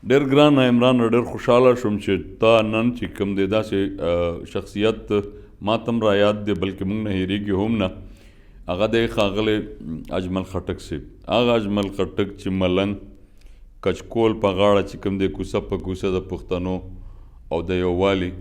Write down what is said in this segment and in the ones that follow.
ډېر ګران عمران ډېر خوشحاله شوم چې تا نن چې کوم دی داسې شخصیت ما ته هم را یاد دی بلکې موږ نه هېرېږي هم نه. هغه دی ښاغلی اجمل خټک صاحب. هغه اجمل خټک چې ملنګ کچکول په غاړه چې کوم دی کوڅه په کوڅه د پښتنو او د یووالي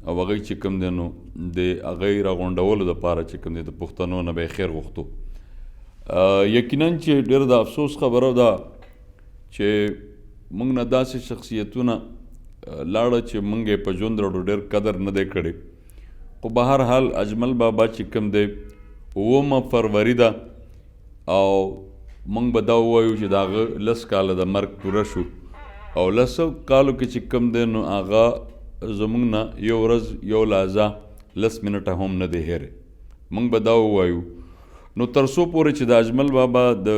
او هغوی چې کوم دی نو د هغوی راغونډولو دپاره چې کوم دی د پښتنو نه به یې خیر غوښتو. یقینا چې ډېر د افسوس خبره ده چې موږ نه داسې شخصیتونه لاړه چې موږ یې په ژوند راوړو ډېر قدر نه دی کړی. خو به هر حال اجمل بابا چې کوم دی 9 فروری ده او موږ به دا ووایو چې د هغه 10 کاله د مرګ پوره شو او 10 کالو کې چې کوم دی نو هغه زموږ نه یو ورځ یو لحظه 10 منټه هم نه دی هېری. موږ به دا ووایو نو تر څو پورې چې د اجمل بابا د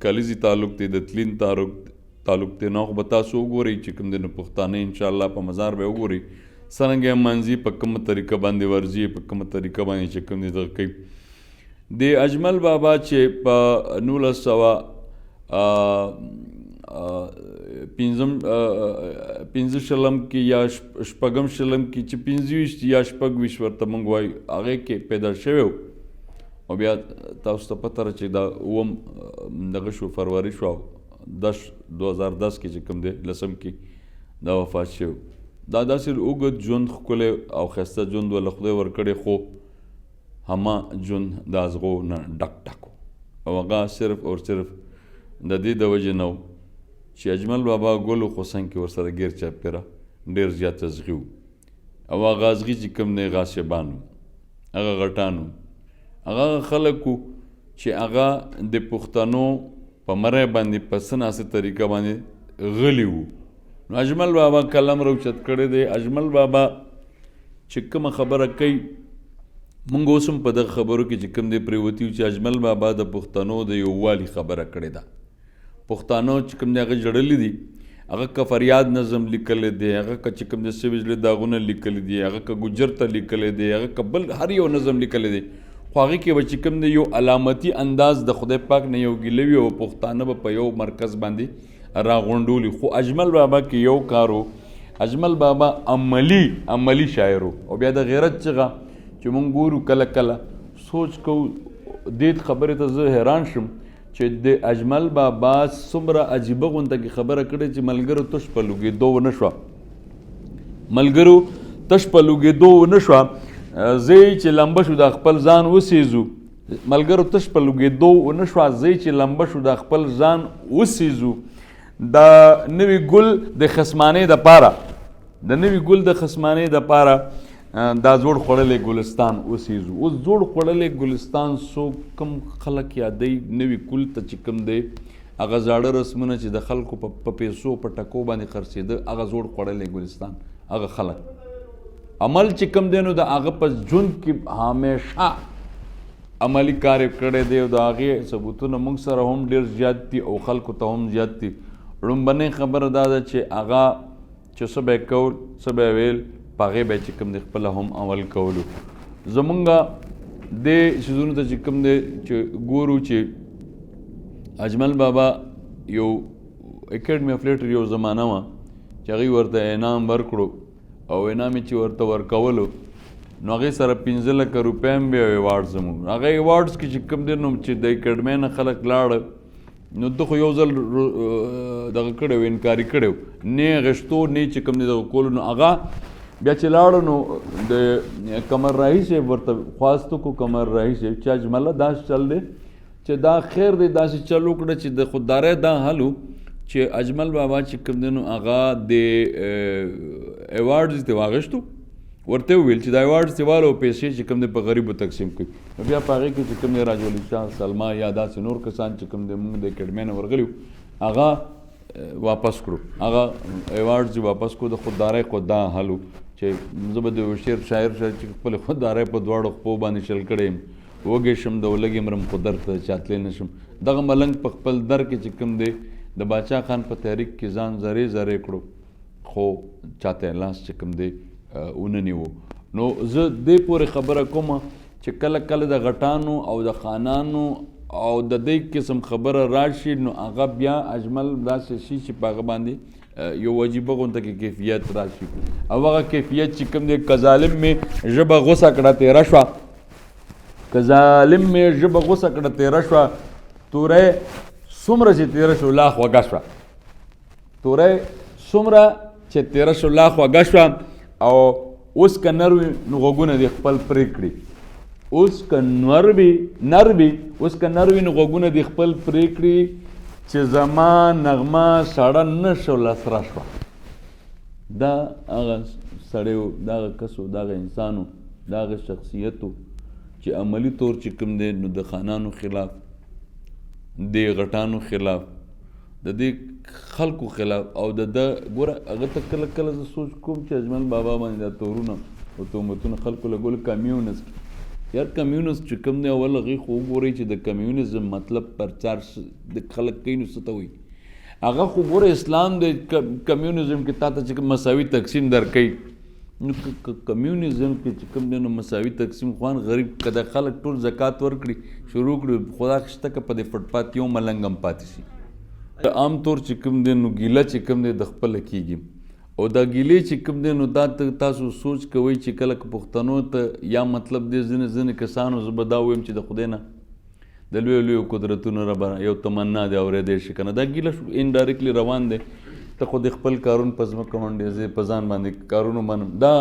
کلیزي تعلق دی د تلین تعلق دی نو خو به تاسو وګورئ چې کوم دی نو پښتانه انشاءالله په مزار به وګورئ څرنګه یې منځي په کومه طریقه باندې ورځي په کومه طریقه باندې چې کوم دی دغه کوي. د اجمل بابا چې په 1950 کې یا شپږم شلم کې چې 25 یا 26 ورته موږ وایو هغې کې پیدا شوی و او بیا تاسو ته پته ده چې دا 9 دغه شو فروری شو 2010 کې چې کوم دی 10 کې دا وفات شوی. دا داسې اوږد ژوند ښکلی او ښایسته ژوند وله خدای ورکړی خو همه ژوند د ازغو نه ډک ډک و او هغه صرف او صرف د دې د وجې نه و چې اجمل بابا ګل و خو څنګ کې ورسره ګیر چاپېره ډېر زیات ازغي و او هغه ازغي چې کوم دی غاصبان و هغه غټان و هغه خلک و چې هغه د پښتنو په مری باندې په څه ناسې طریقه باندې غلي وو. نو اجمل بابا قلم راوچت کړی دی. اجمل بابا چې کومه خبره کوي موږ اوس هم په دغه خبرو کې چې کوم دی پرېوتي یو چې اجمل بابا د پښتنو د یووالي خبره کړې ده. پښتانو چې کوم دی هغه ژړلي دي هغه که فریاد نظم لیکلی دی هغه که چې کوم دی سوي زړه داغونه لیکلی دي هغه که ګجر ته لیکلی دی هغه که بل هر یو نظم لیکلی دی خو هغې کې به چې کوم دی یو علامتي انداز د خدای پاک نه یو ګیله وي او پښتانه به په یو مرکز باندې راغونډولي. خو اجمل بابا کې یو کار و اجمل بابا عملی شاعر و او بیا د غیرت چغه چې مونږ ګورو کله کله سوچ کوو دې خبرې ته زه حیران شم چې د اجمل بابا څومره عجیبه غونته کې خبره کړې چې ملګرو تش په لوګېدو ونه شوه زی چې لمبه شو د خپل ځان وسیزو ملګرو تش په لوګېدو ونه شوه زی چې لمبه شو د خپل ځان وسیزو د نوي ګل د خصمانۍ دپاره دا زوړ خوړلی ګلستان وسیزو. اوس زوړ خوړلی ګلستان څوک کم خلک یادوي نوي ګل ته چې کوم دی هغه زاړه رسمونه چې د خلکو په پیسو په ټکو باندې خرڅېده هغه زوړ خوړلی ګلستان هغه خلک عمل چې کوم دی نو د هغه په ژوند کې همیشه عملي کار یې کړی دی او د هغې ثبوتونه موږ سره هم ډېر زیات دي او خلکو ته هم زیات دي. لومبنۍ خبره دا ده چې هغه چې څه به یې کول څه به یې ویل په هغې به یې چې کوم دی خپله هم عمل کولو. زمونږ دې څیزونو ته چې کوم دی چې ګورو چې اجمل بابا یو اکیډمي اف لیټر یو زمانه وه چې هغوی ورته انعام ورکړو او انعام یې چې ورته ورکولو نو هغې سره 15 لکه روپۍ هم بیا ایوارډ زموږ هغه ایوارډس کې چې کوم دی نو چې د اکیډمۍ نه خلک لاړه نو ده خو یو ځل دغه کړی و انکاري کړی و نه یې غشتو نه چې کوم دی دغه کولو نو هغه بیا چې لاړه نو د قمر راهي صاحب ورته خواست وکړو قمر راهي صاحب چې اجمله داسې چل دی چې دا خیر دی داسې چل وکړه چې د خوددارۍ دا حل و چې اجمل بابا چې کوم دی نو هغه د ایوارډز دې واغشتو ورته وویل چې دا ایوارډز دې والو پیسې چې کوم دی په غریبو تقسیم کړي. نو بیا په هغې کې چې کوم دی راجولي شاه سلما یا داسې نور کسان چې کوم دی موږ د اکیډمۍ نه ورغلي وو هغه واپس کړو هغه ایوارډز یې واپس کړو د خوددارۍ خو دا حل و چې زه به د یو شاعر چې خپلې خوددارۍ په دواړو خپو باندې شل کړی یم وږی شم د ولږې مرم خو در ته چاتلی نه شم. دغه ملنګ په خپل در کې چې کوم دی د باچا خان په تحریک کې ځان زرې زرې کړو خو چاته لاس چې کوم دی ونه نیو. نو زه دې پورې خبره کوم چې کله کله د غټانو او د خانانو او د دې قسم خبره راشي نو هغه بیا اجمل داسې شي چې په هغه باندې یو عجیبه غونته کې کیفیت راشي او هغه کیفیت چې کوم دی که ظالم مې ژبه غوسه کړه تېره شوه که ظالم مې ژبه غوسه کړه تېره شوه توری څومره چې تېره شو لا خوږه شوه توری څومره چې تېره شو لا خوږه شوه او اوس که نر وي نو غوږونه دې خپل پرې کړي اوس که نر وي اوس که نر وي نو غوږونه دې خپل پرې کړي چې زما نغمه ساړه نه شوله سره شوه دا هغه سړی و دا هغه کس و دا هغه انسان و دا هغه شخصیت و چې عملي طور چې کوم دی نو د خانانو خلاف د غټانو خلاف د دې خلکو خلاف او د ګوره هغه ته کله کله زه سوچ کوم چې اجمل بابا باندې دا تورونه او تهمتونه خلکو لګول کمیونست یار کمیونست چې کوم دی اول هغې خو وګورئ چې د کمیونزم مطلب پرچار د خلک کوي نو څه ته وایي هغه خو ګوره اسلام د کمیونزم کې تا ته چې مساوي تقسیم درکوي نو کمیونزم کې چې کوم دی نو مساوي تقسیم خوان غریب که د خلک ټول زکات ورکړي شروع کړي خدا شته که په دې فټپات یو ملنګ هم پاتې شي عام طور چې کوم دی نو ګیله چې کوم دی د خپله کېږي او دا ګیلې چې کوم دی نو دا تاسو سوچ کوئ چې کله که پښتنو ته یا مطلب دی ځینې کسانو زه به دا ویم چې د خدای نه د لویو لویو قدرتونو ربه یو تمنا دی اورېدی شي که نه دا ګیله انډایرکټلی روان دی ته خو د خپل کارون په ځمکه منډې زه په ځان باندې کارونو منم دا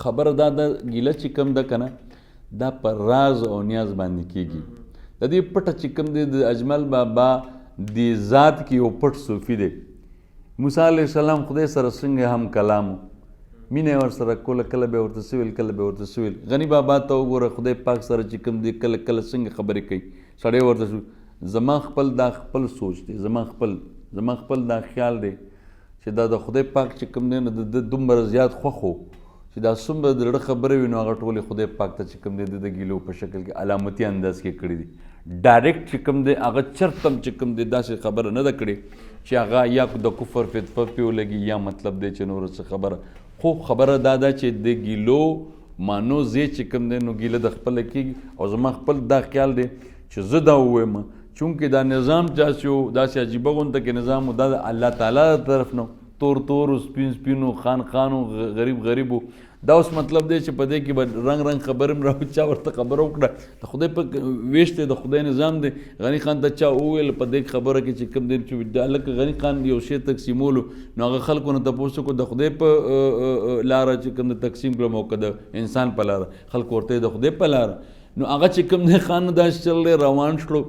خبره دا د ګیله چې کوم ده که نه دا په راز او نیاز باندې کېږي د دې پټه چې کوم دی د اجمل بابا د ذات کې یو پټ صوفي دی موسی علیه السلام خدای سره څنګه هم کلام مینه ورسره کوله کله به ورته سویل کله به ورته سویل غنی بابا ته وګوره خدای پاک سره چې کوم دی کله کله څنګه خبرې کوي سړی ورته زما خپل دا خپل سوچ دی زما خپل دا خیال دی چې دا د خدای پاک چې کوم دی نو د دومره زیات خوښ و چې دا څومره د زړه خبرې وي نو هغه ټولې خدای پاک ته چې کوم دی د ګیلو په شکل کې علامتي انداز کې کړي دي ډایرکټ چې کوم دی هغه چرته هم چې کوم دی داسې خبره نه ده کړې چې هغه یا د کفر فتوه پې ولګي یا مطلب دی چې نور څه خبره خو خبره دا ده چې د ګیلو مانو زی چې کوم دی نو ګیله د خپله کېږي او زما خپل دا خیال دی چې زه دا ووایم چونکې دا نظام داسې و داسې عجیبه غونته کې نظام و دا د الله تعالی د طرف نه تور تورو سپین سپینو خان غریب غریبو دا اوس مطلب دی چې په دې کې به رنګ خبرې هم راو چا ورته خبره وکړه د خدای په ویش دی د خدای نظام دی غني خان ته چا وویل په دې خبره کې چې کوم دی چې هلکه غني خان یو شی تقسیمولو نو هغه خلکو نه تپوس وکړو د خدای په لاره چې کوم دی تقسیم کړم او که د انسان په لاره خلکو ورته د خدای په لاره نو هغه چې کوم دی خان داسې چل دی روان شلو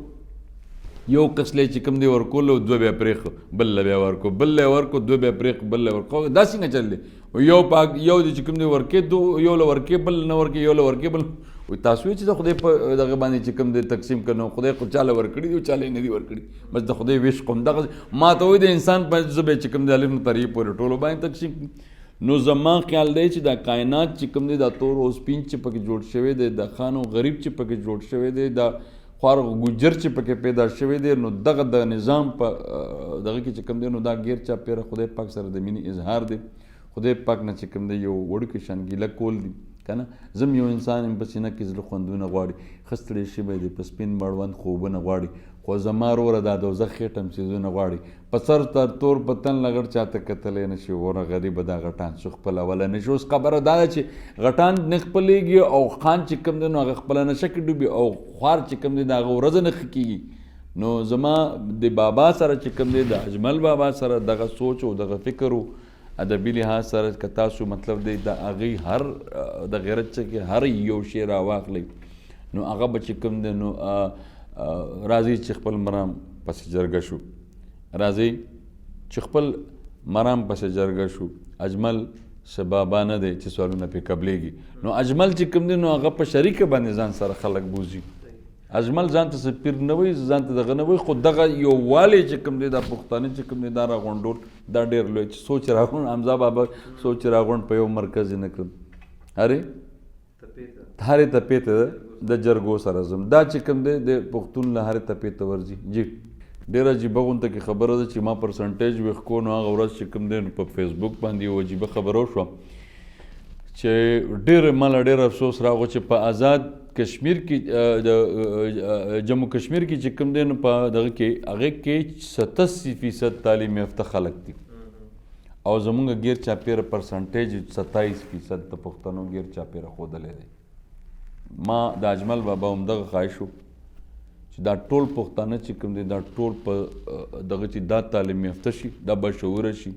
یو کسلی چې کوم دی ورکولو دوه بیا پرېښو بل له بیا ورکو بل له ورکو دوه بیا پرېښو بل له ورکو دا څنګه چل دی یو پاک یو دی چې کوم دی ورکې یو له ورکې بل نه ورکې یو له ورکې بل وایي تاسو وایي چې د خدای په دغه باندې چې کوم دی تقسیم کړو خدای خو چاله ورکړي دي چاله یې نه دي ورکړي بس د خدای ویش کوم دغه ما ته وایي د انسان په ژبه چې کوم دی الف نه ترې پورې ټولو باندې تقسیم نو زما خیال دی چې دا کائنات چې کوم دی دا تور او سپین چې پکې جوړ شوی دی د خان او غریب چې پکې جوړ شوی دی دا خوار ګجر چې پکې پیدا شوی دی نو دغه د نظام په دغه کې چې کوم دی نو دا غیر چا پیره خدای پاک سره د مینې اظهار دی خدای پاک نه چې کوم دی یو وړوکی شان ګیله کول دي که نه زم یو انسان یم په سینه کې زړه خوندونه غواړي ښه ستړی شوی دی په سپین مړوند خوبونه غواړي خو زما وروره دا دوزخ خېټم څیزونه غواړي په سر تر تور په تن لغړ چاته کتلی نه شي وره غریبه دا غټان څو خپلولی نه شي اوس خبره دا ده چې غټان نه خپلېږي او خان چې کوم دی نو هغه خپله نشه کې ډوبي او خوار چې کوم دی د هغه ورځه نه ښه کېږي نو زما د بابا سره چې کوم دی د اجمل بابا سره دغه سوچ او دغه فکر و ادبي لحاظ سره که تاسو مطلب دی د هغې هر د غیرت څخه کې هر یو شی راواخلئ نو هغه به چې کوم دی نو راځي چې خپل مرام پسې جرګه شو راځي چې خپل مرام پسې جرګه شو اجمل څه بابا نه دی چې سوالونه پرې قبلېږي نو اجمل چې کوم دی نو هغه په شریکه باندې ځان سره خلک بوځي اجمل ځان ته څه پیر نه وایي ځان ته دغه نه وایي خو دغه یووالی چې کوم دی دا پښتانه چې کوم دی دا راغونډول دا ډېر لوی چې سوچ راغونډ حمزه بابا سوچ راغونډ په یو مرکز یې نه کړم هرې تپې ته د جرګو سره ځم دا چې کوم دی د پښتون له هرې تپې ته ورځي جی ډېره عجیبه غونته کې خبره ده چې ما پرسنټیج ویښکو نو هغه ورځ چې کوم دی نو په فیسبوک باندې یو عجیبه خبره وشوه چې ډېر ماله ډېر افسوس راغو چې په آزاد کشمیر کې د جموں کشمیر کې چې کوم دی نو په دغه کې هغې کې 87% تعلیم یافته خلک دي او زمونږ ګیر چاپیره پرسنټیج 27% د پښتنو ګیر چاپیره ښودلی دی. ما د اجمل بابا همدغه خواهش و چې دا ټول پښتانه چې کوم دی دا ټول په دغه چې دا تعلیم یافته شي، دا بشعوره شي،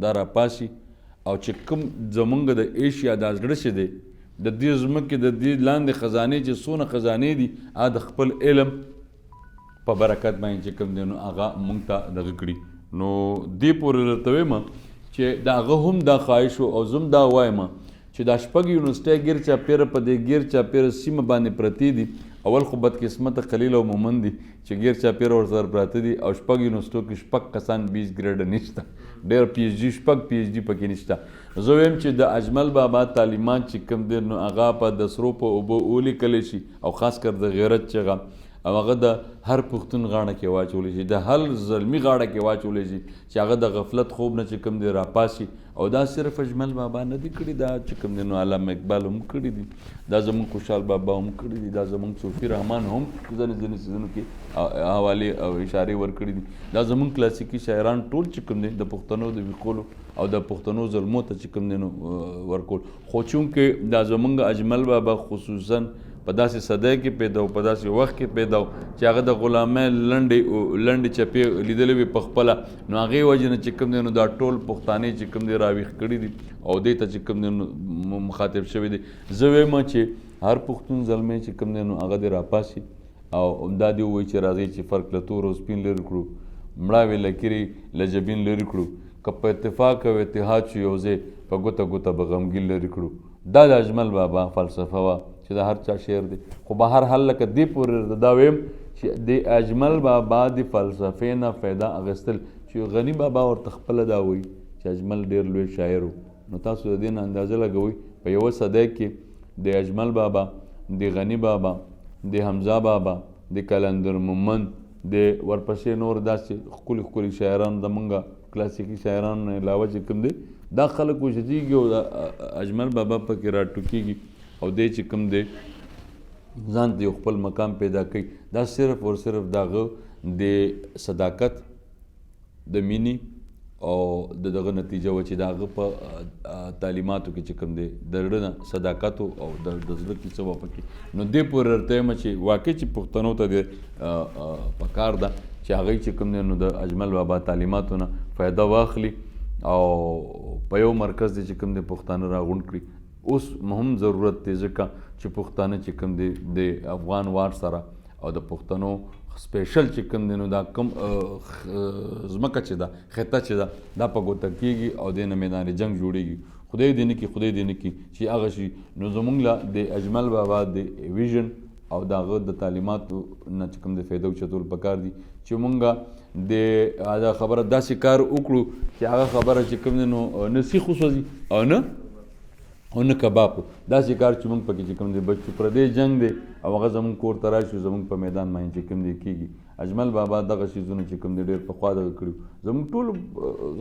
دا راپاسي او چې کوم زمونږ د ایشیا دا زړه چې دی د دې ځمکې د دې لاندې خزانې چې څونه خزانې دي هغه د خپل علم په برکت باندې چې کوم دی نو هغه موږ ته دغه کړي. نو دې پورې درته وایم چې د هغه هم دا خواهش او زه هم دا وایم چې دا شپږ یونیورسټۍ ګیر چاپیره په دې ګیر چاپیره سیمه باندې پرتې دي. اول خو بدقسمته خلیل او مومن دي چې ګیر چاپیره ورسره پراته دي او شپږ یونیورسټو کې شپږ کسان 20 ګریډه نشته، ډېر پی ایچ ډي شپږ پی ایچ ډي پکې نشته. زه وایم چې د اجمل بابا تعلیمات چې کوم دی نو هغه په د سرو په اوبو ولیکلی شي او خاص کر د غیرت چغه او هغه د هر پښتون غاړه کې واچولی شي، د هر زلمي غاړه کې واچولی شي چې هغه د غفلت خوب نه چې کوم دی راپاسي. او دا صرف اجمل بابا نه دی کړي، دا چې کوم دی نو علامه اقبال هم کړي دي، دا زمونږ خوشحال بابا هم کړي دي، دا زمونږ صوفي رحمان هم ځینې څیزونو کې حوالې او اشارې ورکړي دي، دا زمونږ کلاسیکي شاعران ټول چې کوم دی د پښتنو د ویقولو او د پښتنو ظلمو ته چې کوم دی نو ورکول. خو چونکې دا زمونږ اجمل بابا خصوصا په داسې صدۍ کې پیدا و، په داسې وخت کې پیدا و چې هغه د غلامۍ لنډې چپې لیدلې وي په خپله، نو هغې وجې نه چې کوم دی نو دا ټول پښتانې چې کوم دی راویښ کړي دي او دې ته چې کوم دی نو مخاطب شوي دي. زه وایم چې هر پښتون زلمی چې کوم دی نو هغه دې راپاسي او دا دې ووایي چې راځئ چې فرق له تور او سپین لرې کړو، مړاوې له کیرې له جبین لرې کړو، که په اتفاق او اتحاد شو یو ځای په ګوته ګوته به غمګین لرې کړو. دا د اجمل بابا فلسفه وه چې د هر چا شعر دی. خو به هر حال لکه دې پورې دا ویم چې د اجمل بابا د فلسفې نه فایده اخیستل چې غني بابا ورته خپله دا وایي چې اجمل ډېر لوی شاعر و، نو تاسو د دې نه اندازه لګوئ په یوه صدۍ کې د اجمل بابا، د غني بابا، د حمزه بابا، د کلندر مومن، د ورپسې نور داسې ښکلي ښکلي شاعران زمونږ کلاسیکي شاعرانو نه علاوه چې کوم دی دا خلک وشدېږي او د اجمل بابا پکې راټوکېږي او دی چې کوم دی ځان ته یو خپل مقام پیدا کوي. دا صرف او صرف د هغه د صداقت، د مینې او د دغه نتیجه وه چې د هغه په تعلیماتو کې چې کوم دی د زړه نه صداقت او د زړه کیسه وه پکې. نو دې پورې درته وایم چې واقع چې پښتنو ته د پکار ده چې هغوی چې کوم دی نو د اجمل بابا تعلیماتو نه فایده واخلي او په یو مرکز دی چې کوم دی پښتانه راغونډ کړي. اوس هم ضرورت دی ځکه چې پښتانه چې کوم دی د افغان وار سره او د پښتنو سپیشل چې کوم دی نو دا کوم ځمکه چې ده، خطه چې ده، دا په ګوته کېږي او دې نه میدان جنګ جوړېږي. خدای دې نه کړي، خدای دې نه کړي چې هغه شي. نو زموږ له د اجمل بابا د ویژن او د هغه د تعلیماتو نه چې کوم د فایده اوچتول پکار دي چې مونږ د دا خبره داسې کار وکړو چې هغه خبره چې کوم دی نو نه سیخ وسوځي او نه کباب، داسې کار چې مونږ پکې چې کوم دی بچو پردی جنګ دی او هغه زمونږ کور ته راشي، زمونږ په میدان باندې چې کوم دی کېږي. اجمل بابا دغه شیزونه چې کوم دی ډېر پخوا دغه کړي، زمونږ ټولو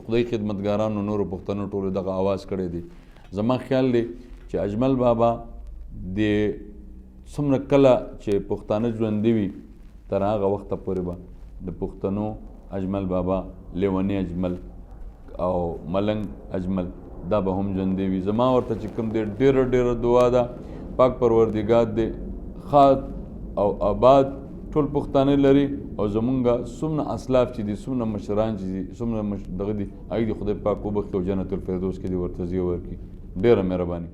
خدای خدمتګارانو نورو پښتنو ټولو دغه آواز کړی دی. زما خیال دی چې اجمل بابا د څومره کله چې پښتانه ژوندي وي تر هغه وخته پورې به د پښتنو اجمل بابا، لیونی اجمل او ملنګ اجمل دا به هم ژوندی وي. زما ورته چې کوم دی ډېره ډېره دعا ده، پاک پروردګار دی ښاد او آباد ټول پښتانه لري او زمونږ څومره اسلاف چې دي، څومره مشران چې دي، څومره دغه دي، هغوی دې خدای پاک وبخښي او جنت الفردوس کې دې ورته ځای ورکړي. ډېره مهرباني.